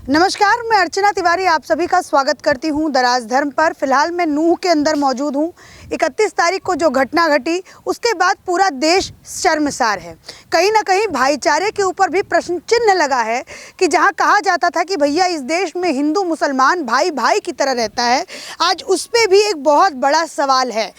नमस्कार, मैं अर्चना तिवारी आप सभी का स्वागत करती हूं दराज धर्म पर। फिलहाल मैं नूह के अंदर मौजूद हूं। 31 तारीख को जो घटना घटी उसके बाद पूरा देश शर्मसार है। कहीं ना कहीं भाईचारे के ऊपर भी प्रश्न चिन्ह लगा है कि जहां कहा जाता था कि भैया इस देश में हिंदू मुसलमान भाई भाई की तरह रहता है, आज उस पर भी एक बहुत बड़ा सवाल है।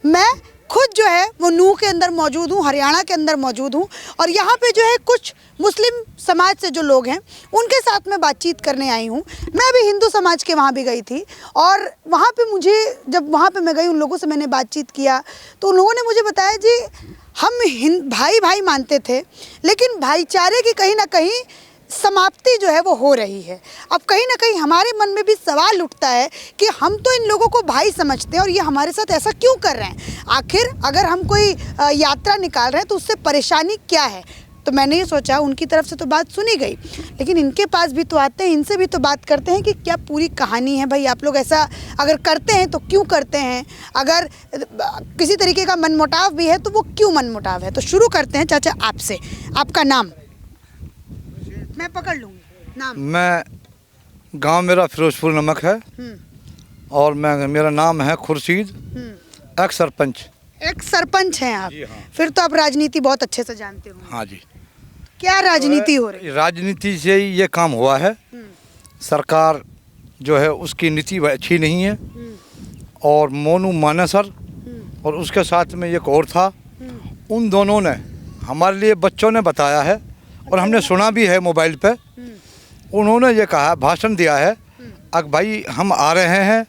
मैं खुद जो है वो नूह के अंदर मौजूद हूँ, हरियाणा के अंदर मौजूद हूँ और यहाँ पे जो है कुछ मुस्लिम समाज से जो लोग हैं उनके साथ मैं बातचीत करने आई हूँ। मैं अभी हिंदू समाज के वहाँ भी गई थी और वहाँ पे मुझे जब वहाँ पे मैं गई उन लोगों से मैंने बातचीत किया तो उन लोगों ने मुझे बताया जी हम भाई भाई मानते थे, लेकिन भाईचारे की कहीं ना कहीं समाप्ति जो है वो हो रही है। अब कहीं ना कहीं हमारे मन में भी सवाल उठता है कि हम तो इन लोगों को भाई समझते हैं और ये हमारे साथ ऐसा क्यों कर रहे हैं। आखिर अगर हम कोई यात्रा निकाल रहे हैं तो उससे परेशानी क्या है। तो मैंने ये सोचा उनकी तरफ से तो बात सुनी गई, लेकिन इनके पास भी तो आते हैं, इनसे भी तो बात करते हैं कि क्या पूरी कहानी है। भाई आप लोग ऐसा अगर करते हैं तो क्यों करते हैं, अगर किसी तरीके का मनमुटाव भी है तो वो क्यों मनमुटाव है। तो शुरू करते हैं चाचा आपसे। आपका नाम मैं पकड़ लूँगी। नाम? मैं गांव मेरा फिरोजपुर नमक है और मेरा नाम है खुर्शीद, एक्स सरपंच। एक्स सरपंच हैं आप? हाँ। फिर तो आप राजनीति बहुत अच्छे से जानते हो। हाँ जी। क्या राजनीति हो रही है? राजनीति से ही ये काम हुआ है। सरकार जो है उसकी नीति अच्छी नहीं है और मोनू मानेसर और उसके साथ में एक और था, उन दोनों ने हमारे लिए बच्चों ने बताया है और हमने सुना भी है मोबाइल पे। उन्होंने ये कहा, भाषण दिया है, अब भाई हम आ रहे हैं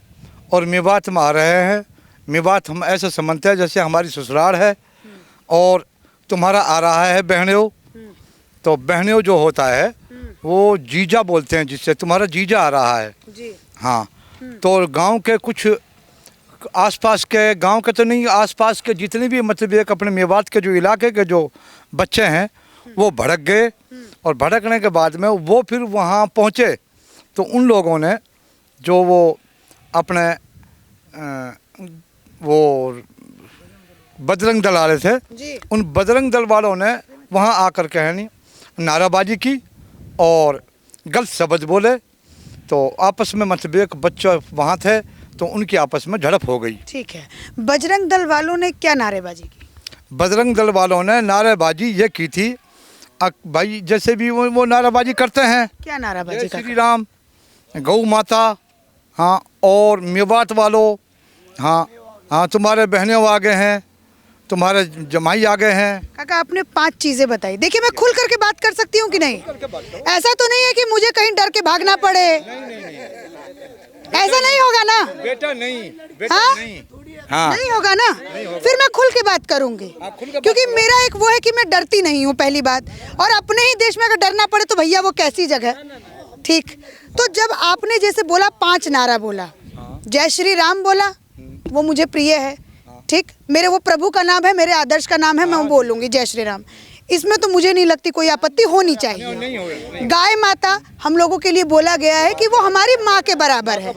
और मेवात में आ रहे हैं। मेवात हम ऐसे समझते हैं जैसे हमारी ससुराल है और तुम्हारा आ रहा है बहनेओ। तो बहनेओ जो होता है वो जीजा बोलते हैं, जिससे तुम्हारा जीजा आ रहा है जी। हाँ। तो गांव के कुछ आसपास के, गांव के तो नहीं, आसपास के जितने भी मतलब एक अपने मेवात के जो इलाके के जो बच्चे हैं वो भड़क गए और भड़कने के बाद में वो फिर वहाँ पहुँचे तो उन लोगों ने जो वो अपने वो बजरंग दल वाले थे जी। उन बजरंग दल वालों ने वहाँ आकर के है नाराबाजी की और गलत शब्द बोले। तो आपस में मतलब एक बच्चा वहाँ थे तो उनकी आपस में झड़प हो गई। ठीक है, बजरंग दल वालों ने क्या नारेबाजी की? बजरंग दल वालों ने नारेबाजी ये की थी, भाई जैसे भी वो नाराबाजी करते हैं। क्या नाराबाजी? श्री राम, गौ माता, हाँ, और मेवात वालों, हाँ हाँ, तुम्हारे बहनें आ गए हैं, तुम्हारे जमाई आ गए हैं। काका आपने 5 चीजें बताई। देखिए मैं खुल करके बात कर सकती हूँ कि नहीं? ऐसा तो नहीं है कि मुझे कहीं डर के भागना पड़े? ऐसा नहीं होगा ना बेटा? नहीं बेटा। हाँ? नहीं, हाँ नहीं होगा ना? फिर मैं खुल के बात करूंगी, क्योंकि मेरा एक वो है कि मैं डरती नहीं हूँ पहली बात, और अपने ही देश में अगर डरना पड़े तो भैया वो कैसी जगह। ठीक, तो जब आपने जैसे बोला 5 नारा बोला, जय श्री राम बोला, वो मुझे प्रिय है। ठीक, मेरे वो प्रभु का नाम है, मेरे आदर्श का नाम है, मैं बोलूंगी जय श्री राम। इसमें तो मुझे नहीं लगती कोई आपत्ति होनी चाहिए। गाय माता हम लोगों के लिए बोला गया है कि वो हमारी माँ के बराबर है,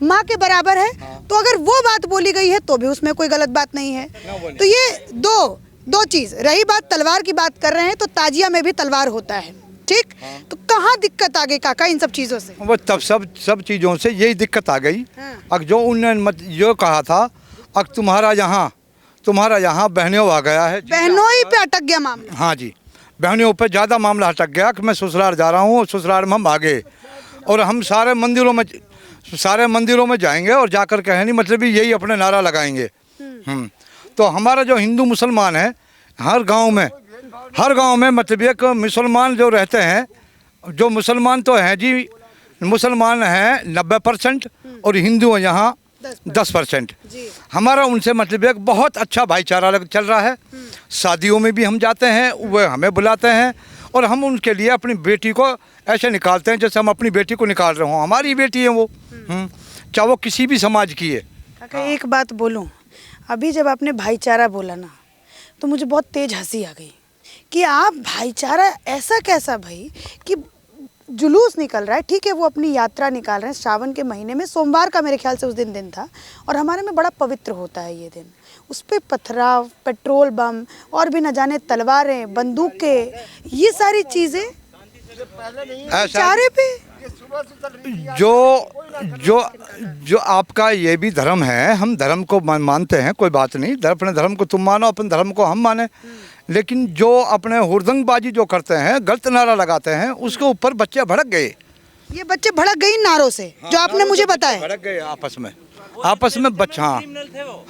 माँ के बराबर है। तो अगर वो बात बोली गई है तो भी उसमें कोई गलत बात नहीं है। तो ये दो चीज रही। बात तलवार की बात कर रहे हैं तो ताजिया में भी तलवार होता है। ठीक, तो कहाँ दिक्कत आ गई काका इन सब चीजों से? वो तब सब चीज़ों से यही दिक्कत आ गई। अब जो उन्होंने यो कहा था, अब तुम्हारा यहाँ बहनों आ गया है, बहनों ही पे अटक गया मामला। हाँ जी, बहनों पे ज़्यादा मामला अटक गया कि मैं ससुराल जा रहा हूँ और ससुराल में हम आ गए और हम सारे मंदिरों में जाएंगे और जाकर के है नहीं मतलब यही अपने नारा लगाएंगे। तो हमारा जो हिंदू मुसलमान है हर गांव में मतलब एक मुसलमान जो रहते हैं, जो मुसलमान तो हैं जी, मुसलमान हैं 90% और हिंदू हैं यहाँ 10%। हमारा उनसे मतलब एक बहुत अच्छा भाईचारा चल रहा है। शादियों में भी हम जाते हैं, वह हमें बुलाते हैं और हम उनके लिए अपनी बेटी को ऐसे निकालते हैं जैसे हम अपनी बेटी को निकाल रहे हों। हमारी बेटी है वो, चाहे वो किसी भी समाज की है। काका एक बात बोलूं, अभी जब आपने भाईचारा बोला ना तो मुझे बहुत तेज हंसी आ गई कि आप भाईचारा ऐसा कैसा भाई कि जुलूस निकल रहा है। ठीक है, वो अपनी यात्रा निकाल रहे हैं श्रावण के महीने में, सोमवार का मेरे ख्याल से उस दिन था और हमारे में बड़ा पवित्र होता है ये दिन। उस पर पथराव, पेट्रोल बम और भी न जाने तलवारें, बंदूकें, ये सारी चीज़ें भाईचारे पे जो जो जो आपका ये भी धर्म है, हम धर्म को मानते हैं, कोई बात नहीं, अपने धर्म को तुम मानो, अपने धर्म को हम माने, लेकिन जो अपने हुड़दंगबाजी जो करते हैं, गलत नारा लगाते हैं, उसके ऊपर बच्चे भड़क गए। ये बच्चे भड़क गए इन नारों से, जो आपने मुझे बताया। भड़क गए आपस में बच्चा।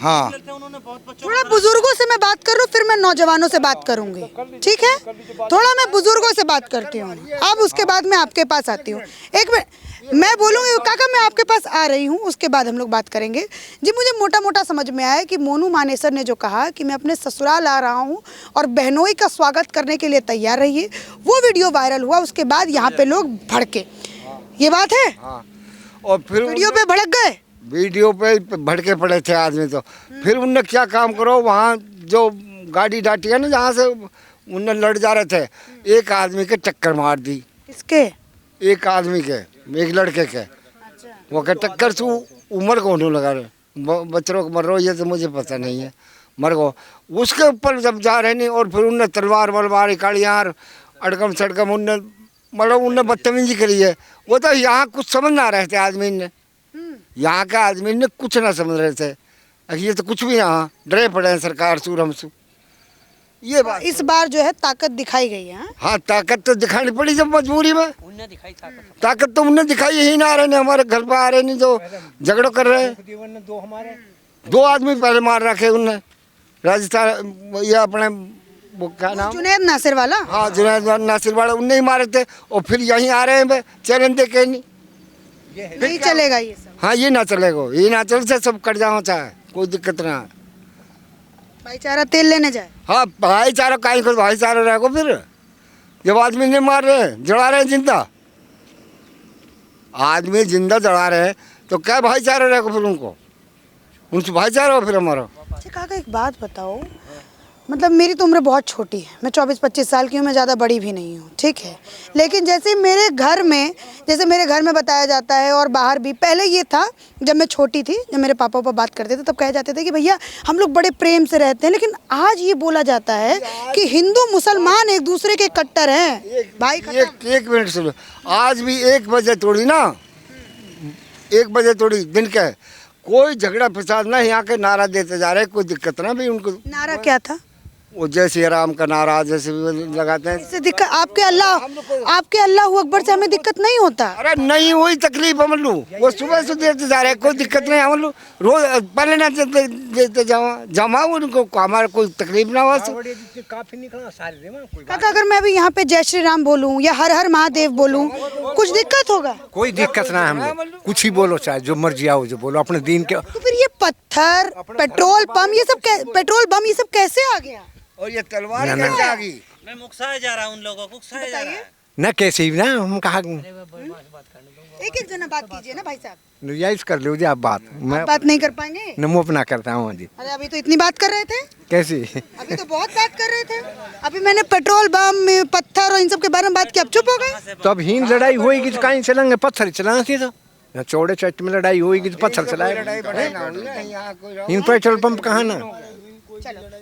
हाँ, थोड़ा बुजुर्गों से मैं बात कर रहा हूँ, फिर मैं नौजवानों से बात करूंगी, ठीक है? थोड़ा मैं बुजुर्गों से बात करती हूँ, अब उसके बाद मैं आपके पास आती हूँ। एक मिनट मैं बोलूँगी काका, मैं आपके पास आ रही हूँ, उसके बाद हम लोग बात करेंगे जी। मुझे मोटा मोटा समझ में आया कि मोनू मानेसर ने जो कहा कि मैं अपने ससुराल आ रहा हूँ और बहनोई का स्वागत करने के लिए तैयार रहिए, वो वीडियो वायरल हुआ, उसके बाद यहाँ पे लोग भड़के, ये बात है? हाँ, और फिर वीडियो पे भड़क गए, वीडियो पे भड़के पड़े थे आदमी। तो फिर उनने क्या काम करो, वहाँ जो गाड़ी डाटी है ना, जहाँ से उनने लड़ जा रहे थे, एक आदमी के टक्कर मार दी। किसके? एक आदमी के, एक लड़के के। वो के टक्कर से उम्र को होने लगा रहे, बच्चों को मर रहा ये तो मुझे पता नहीं है, मर गो। उसके ऊपर जब जा रहे नहीं, और फिर उनने तलवार वलवार इकाड़ियाँ अड़कम सड़कम उनने मतलब उनने बदतमीजी करी है। वो तो यहाँ कुछ समझ ना रहे थे आदमी ने, यहाँ के आदमी ने कुछ ना समझ रहे थे, ये तो कुछ भी यहाँ डरे पड़े हैं सरकार सूर हमसे। ये बात इस बार जो है ताकत दिखाई गई है। हाँ, ताकत तो दिखानी पड़ी जब मजबूरी में। उनने दिखाई ताकत तो उनने दिखाई, यही ना आ रहे, हमारे घर पर आ रहे नहीं, जो झगड़ो कर रहे हैं। दो आदमी पहले मार रखे उनने, राजस्थान, ये अपने वो क्या नाम, जुनैद नासिर वाला। हाँ, जुनैद नासिर वाला, उनने ही मारे थे। और फिर यहीं आ रहे हैं चैलेंज दे के, नहीं चलेगा ये सब। हाँ, ये ना चलेगा, ये ना चल से सब कट जाओ, चाहे कोई दिक्कत ना है। भाईचारा तेल लेने जाए। हाँ, भाईचारा कहीं को भाईचारा रहेगा फिर, जब आदमी नहीं मार रहे, जड़ा रहे जिंदा, आदमी जिंदा जड़ा रहे तो क्या भाईचारा रहेगा फिर उनको, उनसे भाईचारा हो फिर हमारा। अच्छा काका, एक बात बताओ, मतलब मेरी तो उम्र बहुत छोटी है, मैं 24-25 साल की हूँ, मैं ज़्यादा बड़ी भी नहीं हूँ, ठीक है, लेकिन जैसे मेरे घर में बताया जाता है और बाहर भी, पहले ये था जब मैं छोटी थी, जब मेरे पापा बात करते थे तब कहे जाते थे कि भैया हम लोग बड़े प्रेम से रहते हैं, लेकिन आज ये बोला जाता है कि हिंदू मुसलमान एक दूसरे के कट्टर हैं। भाई एक मिनट सुनो, आज भी 1 बजे थोड़ी ना, 1 बजे थोड़ी दिन के कोई झगड़ा फसाद ना, यहाँ के नारा देते जा रहे, कोई दिक्कत ना भी उनको। नारा क्या था? वो जय श्री राम का नारा जैसे लगाते हैं। इससे दिक्कत आपके अल्लाह अकबर से हमें दिक्कत नहीं होता। अरे नहीं हुई तकलीफ हम लोग, वो सुबह से देते जा रहे, कोई दिक्कत नहीं, हम लोग रोज पहले ना देते जमा उनको, हमारा कोई तकलीफ ना हो। काका, अगर मैं अभी यहाँ पे जय श्री राम बोलूँ या हर हर महादेव बोलूँ, कुछ दिक्कत होगा? कोई दिक्कत ना है, हम लोग कुछ ही बोलो, चाहे जो मर्जी आओ जो बोलो, अपने दिन के। तो फिर ये पत्थर, पेट्रोल पंप, पेट्रोल बम ये सब कैसे आ गया? और ये तलवार कैसे आ गई? मैं मुकसाए जा रहा हूँ, उन लोगों को उकसाए जा रहा है। न कैसे भी ना, हम कहा एक जना बात कीजिए ना भाई साहब। यही कर लो जी आप बात, मैं बात नहीं कर पाएंगे? नमो अपना करता हूँ जी। अरे अभी तो इतनी बात कर रहे थे, कैसी अभी तो बहुत बात कर रहे थे, अभी मैंने पेट्रोल बम, पत्थर और इन सब के बारे में बात की, अब चुप हो गए। तो अब हिंद लड़ाई होगी तो कहीं चलेंगे, पत्थर चलाना थी, तो चौड़े चट में लड़ाई होगी तो पत्थर चलाए, हिंद पेट्रोल पंप कहाँ ना।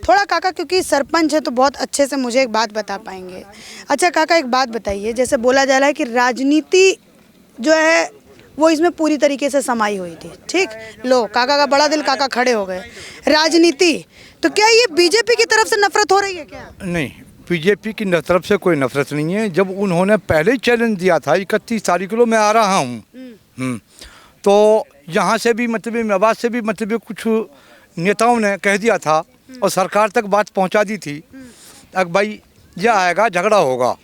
थोड़ा काका, क्योंकि सरपंच है तो बहुत अच्छे से मुझे एक बात बता पाएंगे। अच्छा काका, एक बात बताइए, जैसे बोला जा रहा है कि राजनीति जो है वो इसमें पूरी तरीके से समाई हुई थी, ठीक, लो काका का बड़ा दिल, काका खड़े हो गए। राजनीति तो क्या ये बीजेपी की तरफ से नफरत हो रही है क्या? नहीं, बीजेपी की तरफ से कोई नफरत नहीं है। जब उन्होंने पहले ही चैलेंज दिया था 31 तारीख को मैं आ रहा हूँ, तो यहाँ से भी मतलब मेवात से भी मतलब कुछ नेताओं ने कह दिया था और सरकार तक बात पहुँचा दी थी, अब भाई ये आएगा झगड़ा होगा,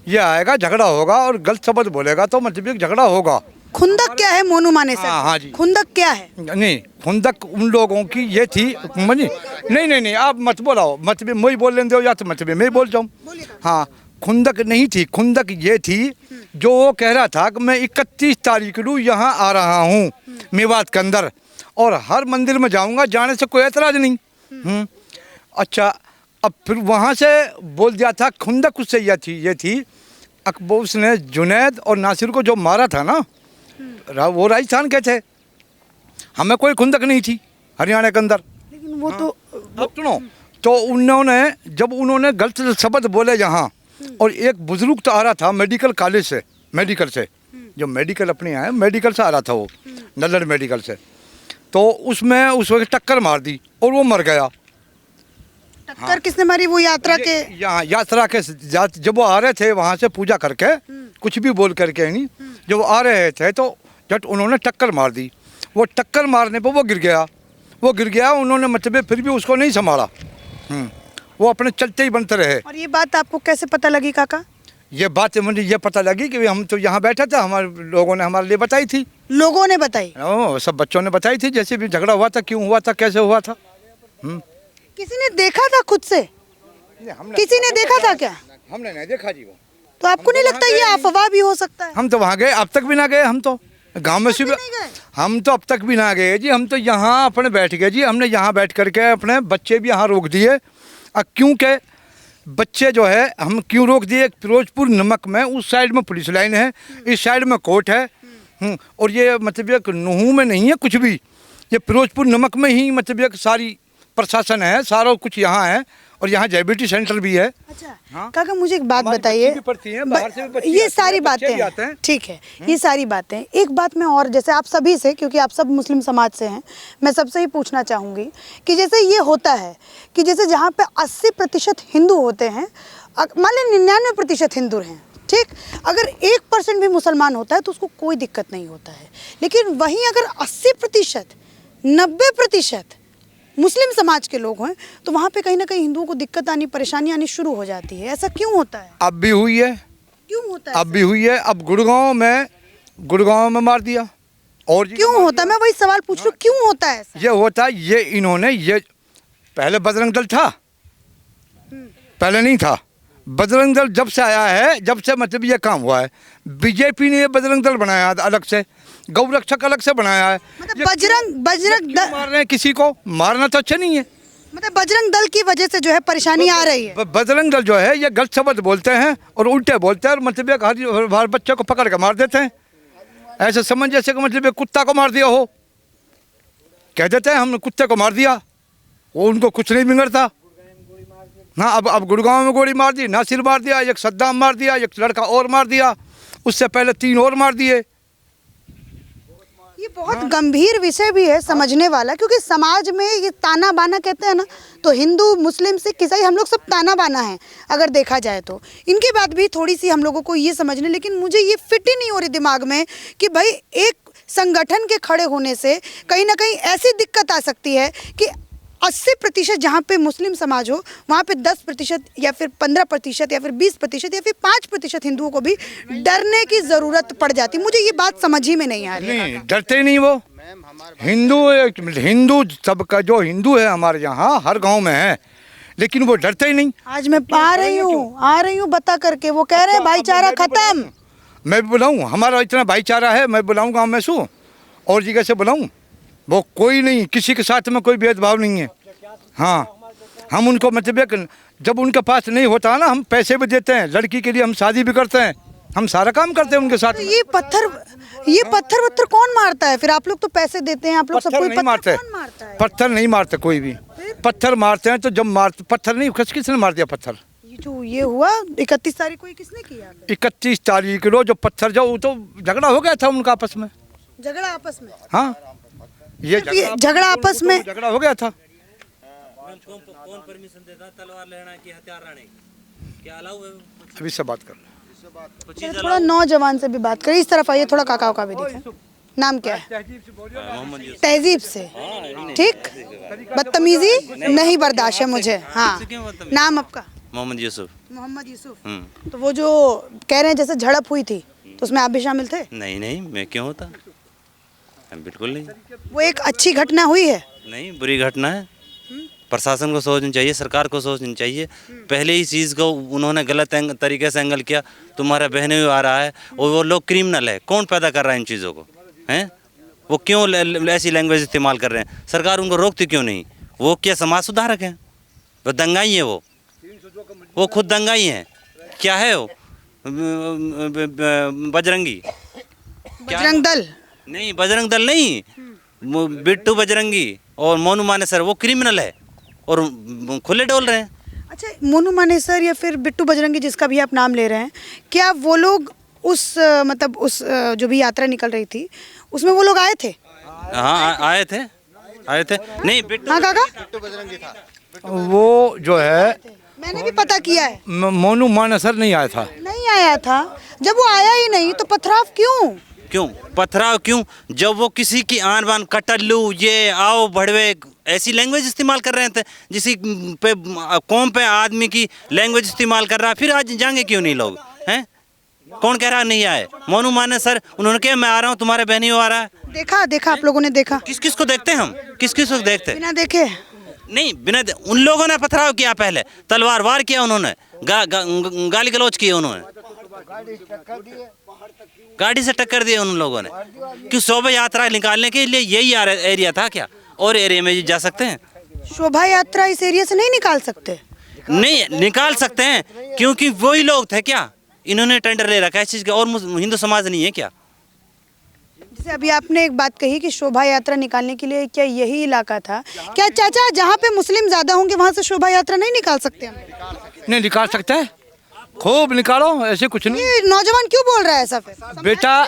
ये आएगा झगड़ा होगा और गलत शब्द बोलेगा तो मतलब झगड़ा होगा। खुंदक क्या है मोनू मानेसर? हाँ जी, खुंदक क्या है? नहीं, खुंदक उन लोगों की ये थी, नहीं आप मत बोलाओ, मतलब मैं ही बोल लेने दो या तो मतलब मैं ही बोल जाऊँ। हाँ, खुंदक नहीं थी, खुंदक ये थी जो वो कह रहा था कि मैं 31 तारीख को यहाँ आ रहा हूँ मेवात के अंदर और हर मंदिर में जाऊँगा, जाने से कोई एतराज़ नहीं। अच्छा, अब फिर वहाँ से बोल दिया था, खुंदक उससे ये थी अकबर, उसने जुनैद और नासिर को जो मारा था ना, वो राजस्थान के थे, हमें कोई खुंदक नहीं थी हरियाणा के अंदर। लेकिन वो तो अब सुनो, तो उन्होंने गलत शब्द बोले यहाँ, और एक बुजुर्ग तो आ रहा था मेडिकल कॉलेज से, मेडिकल से जो मेडिकल अपने यहाँ है, मेडिकल से आ रहा था वो, नल्लड़ मेडिकल से, तो उसमें उस वक्त टक्कर मार दी और वो मर गया। टक्कर किसने मारी? वो यात्रा के यहाँ यात्रा के जब वो आ रहे थे वहाँ से पूजा करके, कुछ भी बोल करके नहीं, जब वो आ रहे थे तो जट उन्होंने टक्कर मार दी। वो टक्कर मारने पर वो गिर गया, उन्होंने मतलब फिर भी उसको नहीं संभाला। वो अपने चलते ही बनते रहे। और ये बात आपको कैसे पता लगी काका? ये बात मुझे ये पता लगी कि हम तो यहाँ बैठे थे, हमारे लोगों ने हमारे लिए बताई थी। लोगों ने बताई? सब बच्चों ने बताई थी, जैसे भी झगड़ा हुआ था, क्यों हुआ था, कैसे हुआ था। किसी ने देखा था खुद से? किसी ने देखा था क्या? हमने नहीं देखा जी वो। तो आपको नहीं लगता ये अफवाह भी हो सकता है? हम तो वहाँ गए, अब तक भी ना गए। हम तो गांव में से भी हम तो अब तक भी ना गए जी। हम तो यहाँ अपने बैठ गए जी। हमने यहाँ बैठ करके अपने बच्चे भी यहाँ रोक दिए। क्योंकि बच्चे जो है हम क्यों रोक दिए, फिरोजपुर नमक में उस साइड में पुलिस लाइन है, इस साइड में कोर्ट है, और ये मतलब ये नूहू में नहीं है कुछ भी, ये फिरोजपुर नमक में ही मतलब ये सारी प्रशासन है, सारा कुछ यहाँ है, और यहाँ डायबिटीज सेंटर भी है। अच्छा हाँ। काका मुझे एक बात बताइए, ये सारी बातें ठीक है, ये सारी बातें, एक बात मैं और, जैसे आप सभी से, क्योंकि आप सब मुस्लिम समाज से हैं, मैं सबसे ही पूछना चाहूँगी कि जैसे ये होता है कि जैसे जहाँ पे 80% हिंदू होते हैं, मान लें 99% हिंदू हैं, ठीक, अगर 1% भी मुसलमान होता है तो उसको कोई दिक्कत नहीं होता है, लेकिन वहीं अगर 80%, 90% मुस्लिम समाज के लोग हैं तो वहाँ पे कहीं ना कहीं हिंदुओं को दिक्कत आनी, परेशानी आनी शुरू हो जाती है। ऐसा क्यों होता है? अब भी हुई है। क्यों होता है? अब भी हुई है। अब गुड़गांव में मार दिया। और क्यों होता है? मैं वही सवाल पूछ रही हूँ, क्यों होता है ऐसा? ये होता है, ये इन्होंने, ये पहले बजरंग दल था, पहले नहीं था। बजरंग दल जब से आया है, जब से मतलब ये काम हुआ है, बीजेपी ने ये बजरंग दल बनाया अलग से, गौरक्षक अलग से बनाया है। मतलब बजरंग दल मार रहे हैं किसी को, मारना तो अच्छा नहीं है। मतलब बजरंग दल की वजह से जो है परेशानी आ रही है। बजरंग दल जो है ये गलत शब्द बोलते हैं और उल्टे बोलते हैं, और मतलब हर बच्चे को पकड़ के मार देते हैं। ऐसे समझ जैसे कि मतलब कुत्ता को मार दिया हो, कह देते हैं हमने कुत्ते को मार दिया, वो उनको कुछ नहीं बिगड़ता। हाँ, अब गुड़गांव में गोली मार दी, नासिर मार दिया, एक सद्दाम मार दिया, एक लड़का और मार दिया, उससे पहले 3 और मार दिए। ये बहुत गंभीर विषय भी है समझने वाला, क्योंकि समाज में ये ताना बाना कहते हैं ना, तो हिंदू, मुस्लिम, सिख, ईसाई, हम लोग सब ताना बाना हैं अगर देखा जाए तो। इनकी बात भी थोड़ी सी हम लोगों को ये समझने, लेकिन मुझे ये फिट ही नहीं हो रही दिमाग में कि भाई एक संगठन के खड़े होने से कहीं ना कहीं ऐसी दिक्कत आ सकती है कि 80% जहाँ पे मुस्लिम समाज हो वहाँ पे 10% या फिर 15% या फिर 20% या फिर 5% हिंदुओं को भी डरने की ज़रूरत पड़ जाती। मुझे ये बात समझ ही में नहीं आ रही। नहीं, डरते नहीं वो। हिंदू सबका जो हिंदू है हमारे यहाँ हर गांव में है, लेकिन वो डरते ही नहीं। आज मैं आ रही हूँ बता करके, वो कह रहे हैं भाईचारा खत्म। मैं बुलाऊँ, हमारा इतना भाईचारा है, मैं बुलाऊँ गाँव में सू और जगह से बुलाऊँ, वो कोई नहीं, किसी के साथ में कोई भेदभाव नहीं है। हाँ, हम उनको मतलब जब उनके पास नहीं होता ना, हम पैसे भी देते हैं, लड़की के लिए हम शादी भी करते हैं, हम सारा काम करते हैं उनके साथ। तो ये पत्थर कौन मारता है फिर? आप लोग तो पैसे देते हैं, आप लोग सब कोई नहीं मारते, कौन मारता है? पत्थर नहीं मारते कोई भी। पत्थर मारते हैं तो जब मारते, पत्थर नहीं, किसने मार दिया पत्थर? ये हुआ 31 तारीख को, ये किसने किया? 31 तारीख को जो पत्थर, जो तो झगड़ा हो गया था उनका आपस में। झगड़ा आपस में? हाँ, ये झगड़ा आपस में झगड़ा हो गया था। कौन परमिशन देता तलवार लेना की हथियार लाने की? क्या अलाउ है? अभी से बात कर लो। थोड़ा नौजवान से भी बात करें, इस तरफ आइए, थोड़ा काका का भी देखें। नाम क्या है? तहजीब से, ठीक, बदतमीजी नहीं बर्दाश्त है मुझे। हाँ, नाम आपका? मोहम्मद यूसुफ। मोहम्मद यूसुफ। तो वो जो कह रहे हैं जैसे झड़प हुई थी, तो उसमें आप भी शामिल थे? नहीं, मैं क्यों होता, बिल्कुल नहीं। वो एक अच्छी घटना हुई है? नहीं, बुरी घटना है। प्रशासन को सोचना चाहिए, सरकार को सोचना चाहिए। पहले ही चीज़ को उन्होंने गलत तरीके से एंगल किया, तुम्हारा बहने भी आ रहा है, और वो लोग क्रिमिनल है। कौन पैदा कर रहा है इन चीज़ों को? हैं, वो क्यों ऐसी लैंग्वेज इस्तेमाल कर रहे हैं? सरकार उनको रोकती क्यों नहीं? वो क्या समाज सुधारक हैं? वो दंगाई है, वो खुद दंगाई हैं। क्या है वो? बजरंगी, बजरंग दल नहीं, बजरंग दल नहीं, बिट्टू बजरंगी और मोनू मानेसर, वो क्रिमिनल है और खुले डोल रहे हैं। अच्छा, मोनू मानेसर या फिर बिट्टू बजरंगी, जिसका भी आप नाम ले रहे हैं, क्या वो लोग मतलब उस जो भी यात्रा निकल रही थी उसमें वो लोग आए थे? हाँ आए थे नहीं बिट्टू हाँ काका, वो जो है मैंने भी पता किया है, मोनू मानेसर नहीं आया था। नहीं आया था। जब वो आया ही नहीं तो पथराव क्यों? पथराव क्यों? जब वो किसी की आन बान कटल्लू ये आओ भड़वे ऐसी लैंग्वेज इस्तेमाल कर रहे थे, जिसी पे कौम पे आदमी की लैंग्वेज इस्तेमाल कर रहा है, फिर आज जाएंगे क्यों नहीं लोग? हैं कौन कह रहा नहीं आए? मोनू मानेसर उन्होंने कहा मैं आ रहा हूँ, तुम्हारे बहनी आ रहा है। देखा आप लोगों ने देखा? किस किस को देखते हम? किस किस को देखते? बिना देखे नहीं उन लोगों ने पथराव किया, पहले तलवार वार किया उन्होंने, गाली गलौज किए उन्होंने, गाड़ी से टक्कर दिए उन लोगों ने। कि शोभा यात्रा निकालने के लिए यही एरिया था क्या? और एरिया में जा सकते हैं? शोभा यात्रा इस एरिया से नहीं निकाल सकते? नहीं निकाल सकते हैं, क्योंकि वही लोग थे क्या? इन्होंने टेंडर ले रखा है इस चीज का, और हिंदू समाज नहीं है क्या? जैसे अभी आपने एक बात कही कि शोभा यात्रा निकालने के लिए क्या यही इलाका था क्या? चाचा, जहाँ पे मुस्लिम ज्यादा होंगे वहाँ से शोभा यात्रा नहीं निकाल सकते हम? नहीं निकाल सकते हैं, खूब निकालो, ऐसे कुछ नहीं। ये नौजवान क्यों बोल रहा है ऐसा? फिर बेटा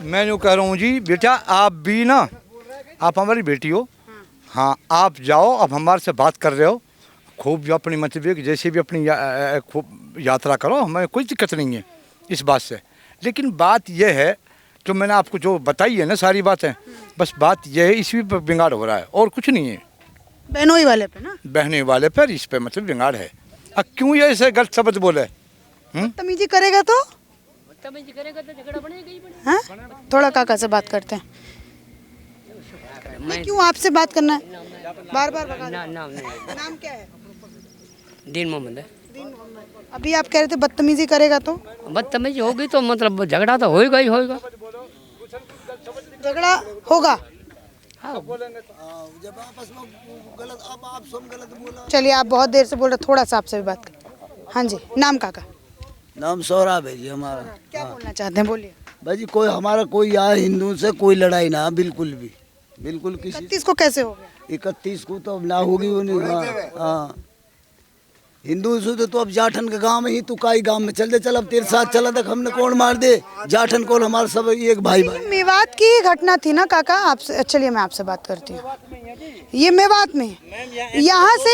मैं यूँ कह रहा हूँ जी, बेटा आप भी ना, आप हमारी बेटी हो, हाँ आप जाओ, आप हमारे से बात कर रहे हो, खूब जो अपनी मतलब जैसे भी अपनी खूब यात्रा करो, हमें कोई दिक्कत नहीं है इस बात से। लेकिन बात यह है जो मैंने आपको जो बताई है ना सारी बातें, बस बात यह है इसी पर बिगाड़ हो रहा है और कुछ नहीं है। बहनोई वाले पे ना? बहने वाले पर इस पे मतलब बिगाड़ है। अब क्यों ये ऐसे गलत शब्द बोले? बदतमीजी करेगा तो झगड़ा बनेगा। हाँ, थोड़ा काका से बात करते हैं। नहीं, क्यों आपसे बात करना है बार बार? नाम क्या है? दीन मोहम्मद है। अभी आप कह रहे थे बदतमीजी करेगा तो? बदतमीजी होगी तो मतलब झगड़ा तो होएगा ही होएगा। झगड़ा होगा। चलिए, आप बहुत देर से बोल रहे, थोड़ा सा आपसे भी बात कर। हाँ जी, नाम काका? नाम सौरभ है जी हमारा। क्या बोलना चाहते हैं, बोलिए। भाई जी कोई हमारा कोई यहाँ हिंदू से कोई लड़ाई ना, बिल्कुल भी, बिल्कुल किसी 31 को कैसे हो गया? 31 को तो अब ना होगी वो नहीं। हाँ हिंदू से तो अब जाठन के गांव में ही, तू काई गांव में चल दे, चल अब तेरे साथ चला तक हमने कौन मार दे, जाठन को हमारे सब एक भाई भाई। मेवात की घटना थी ना काका, आपसे चलिए मैं आपसे बात करती हूँ। ये मेवात में यहाँ से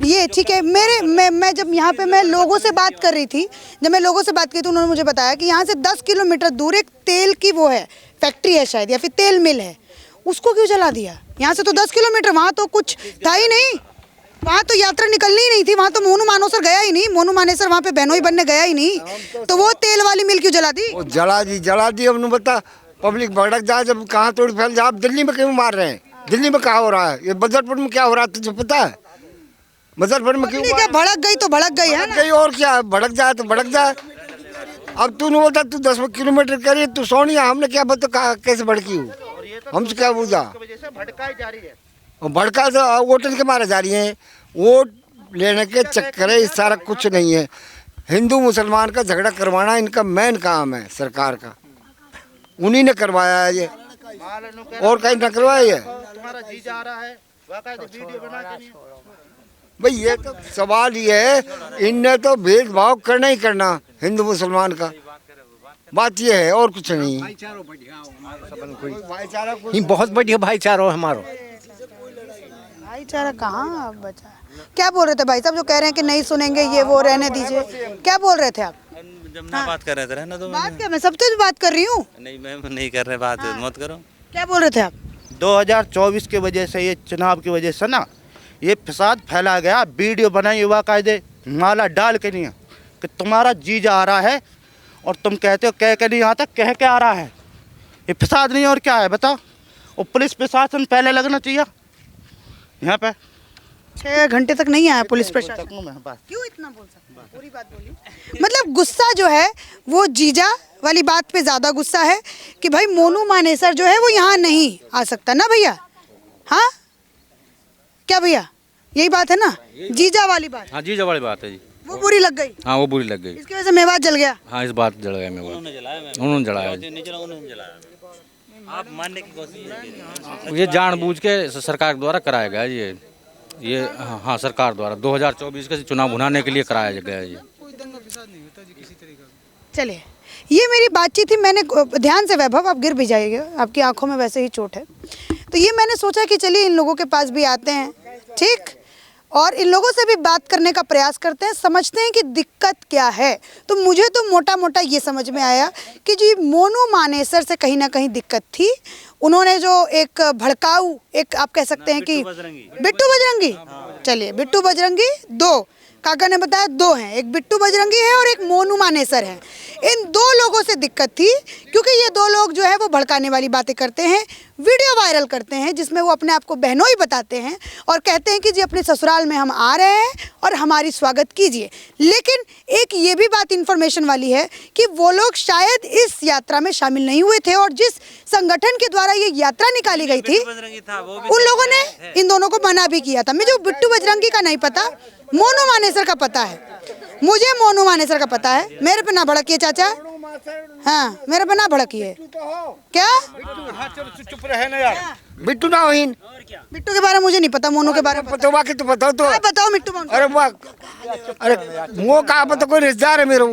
ये ठीक है। मैं जब यहाँ पे मैं लोगों से बात कर रही थी, जब मैं लोगों से बात की तो उन्होंने मुझे बताया कि यहाँ से 10 किलोमीटर दूर एक तेल की वो है, फैक्ट्री है शायद, या फिर तेल मिल है, उसको क्यों जला दिया? यहाँ से तो 10 किलोमीटर, वहाँ तो कुछ था ही नहीं, वहाँ तो यात्रा निकलनी ही नहीं थी, वहाँ तो मोनू मानेसर गया ही नहीं, मोनू मानेसर वहाँ पे बहनोई बनने गया ही नहीं, तो वो तेल वाली मिल क्यों जला दी? वो जला दी। अब बता, पब्लिक भड़क जाए, जब कहाँ तोड़ फैल जाए। आप दिल्ली में क्यों मार रहे हैं? दिल्ली में कहाँ हो रहा है? ये बदरपुर में क्या हो रहा है तुझे पता है? बदरपुर में क्यों क्या भड़क गई तो भड़क गई है ना? गई, और क्या, भड़क जाए तो भड़क जाए। अब तू नहीं बोलता, तू 10 किलोमीटर करिए, तू सोनिया, हमने क्या बता कैसे भड़की हूँ, हमसे क्या पूछा? भड़का तो वोट के मारे जा रही है, वोट लेने के चक्कर है, इस सारा कुछ नहीं है। हिंदू मुसलमान का झगड़ा करवाना इनका मेन काम है, सरकार का, उन्हीं ने करवाया है ये, और कहीं न करवाया है। भाई ये तो सवाल ये है, इनने तो भेदभाव करना ही करना हिंदू मुसलमान का, बात ये है और कुछ नहीं। भाईचारा बहुत बढ़िया भाईचारा हमारा। भाईचारा कहाँ बचा? क्या बोल रहे थे भाई साहब, जो कह रहे हैं कि नहीं सुनेंगे ये वो, रहने दीजिए, क्या बोल रहे थे आप? जब ना बात कर रहे थे रहना दो। बात क्या, मैं सबसे भी बात कर रही हूँ। नहीं मैम नहीं कर रहे बात, मत करो। क्या बोल रहे थे आप? 2024 की वजह से, ये चुनाव की वजह से ना ये फसाद फैला गया। वीडियो बनाई हुआ कायदे माला डाल के नहीं कि तुम्हारा जीजा आ रहा है और तुम कहते हो कह के नहीं आता, कह के आ रहा है। ये फसाद नहीं और क्या है बताओ? और पुलिस प्रशासन पहले लगना चाहिए यहाँ पे। 6 घंटे तक नहीं आया पुलिस प्रशासन, क्यों इतना बोल सकते हैं? पूरी बात बोलिए। मतलब गुस्सा जो है वो जीजा वाली बात पे ज्यादा गुस्सा है कि भाई मोनू मानेसर जो है वो यहाँ नहीं आ सकता ना भैया। हाँ क्या भैया, यही बात है ना, जीजा वाली बात? हाँ जीजा वाली बात है जी, वो बुरी लग गई। हाँ वो बुरी लग गई, इसकी वजह से मेवात जल गया। हाँ इस बात जल गया मेवात, उन्होंने जलाया। आप मानने की कोशिश ये जानबूझ के सरकार द्वारा कराया गया ये हाँ सरकार द्वारा 2024 के चुनाव भुनाने के लिए कराया गया ये। चलिए, ये मेरी बातचीत थी। मैंने ध्यान से वैभव, आप गिर भी जाइएगा, आपकी आंखों में वैसे ही चोट है। तो ये मैंने सोचा कि चलिए इन लोगों के पास भी आते हैं, ठीक, और इन लोगों से भी बात करने का प्रयास करते हैं, समझते हैं कि दिक्कत क्या है। तो मुझे तो मोटा मोटा ये समझ में आया कि जी मोनू मानेसर से कहीं ना कहीं दिक्कत थी। उन्होंने जो एक भड़काऊ, एक आप कह सकते हैं कि बिट्टू बजरंगी, चलिए बिट्टू बजरंगी दो, काका ने बताया दो हैं, एक बिट्टू बजरंगी है और एक मोनू मानेसर है। इन दो लोगों से दिक्कत थी क्योंकि ये दो लोग जो है वो भड़काने वाली बातें करते हैं, वीडियो वायरल करते हैं जिसमें वो अपने आप को बहनोई बताते हैं और कहते हैं कि जी अपने ससुराल में हम आ रहे हैं और हमारी स्वागत कीजिए। लेकिन एक ये भी बात इन्फॉर्मेशन वाली है कि वो लोग शायद इस यात्रा में शामिल नहीं हुए थे और जिस संगठन के द्वारा ये यात्रा निकाली गई थी उन लोगों ने इन दोनों को मना भी किया था। मुझे बिट्टू बजरंगी का नहीं पता, मोनू मानेसर का पता है, मुझे मोनू मानेसर का पता है। मेरे पे ना भड़किए चाचा, हाँ मेरे पे ना भड़किए। क्या चुप रहे ना यार, बिट्टू ना होइन, बिट्टू के बारे में मुझे नहीं पता, मोनू के बारे में पता बाकी तो बताओ तो। आप बताओ मिट्टू मोनू। अरे वाह, अरे वो कहा पता, कोई रिश्तेदार है मेरे,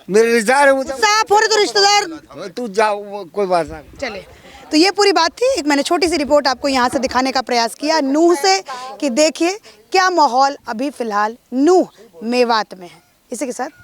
मेरे रिश्तेदार है वो। साफ हो रहे तो रिश्तेदार, तू जाओ, कोई बात ना। चले। तो ये पूरी बात थी, एक मैंने छोटी सी रिपोर्ट आपको यहाँ से दिखाने का प्रयास किया नूह से कि देखिए क्या माहौल अभी फिलहाल नूह मेवात में है। इसी के साथ